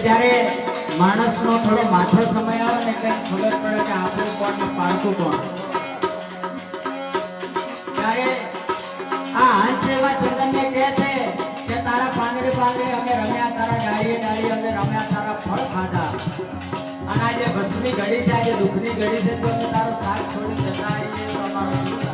જ્યારે માણસનો થોડો માથો સમય આવે ને કઈ ખબર પડે કે આપણું કોણ ને પાડતું કોણ. ત્યારે આ હંસ એવા ચંદનને કહે છે કે તારા પાંદડે પાંદડે અમે રમ્યા, તારા ડાળીએ ડાળીએ અમે રમ્યા, તારા ફળ ખાધા, અને આ જે ભસ્મની ઘડી છે, આ જે દુઃખની ઘડી છે, તો અમે તારો સાથ છોડી જતા આવીએ તો અમારો શું થાય?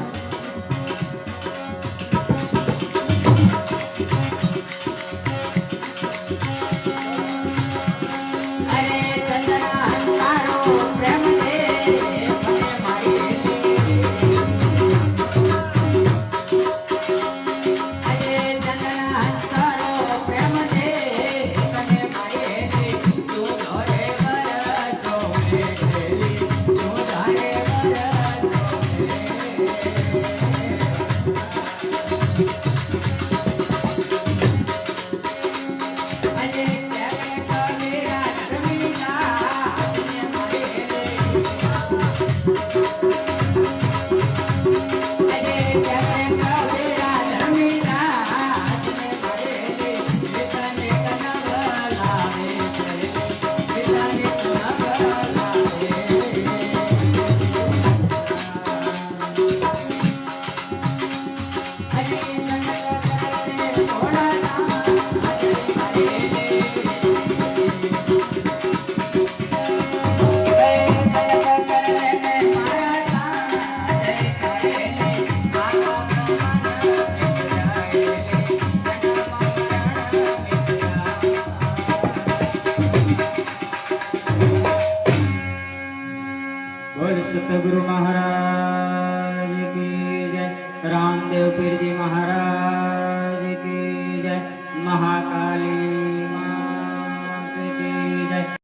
સતગુરુ મહારાજ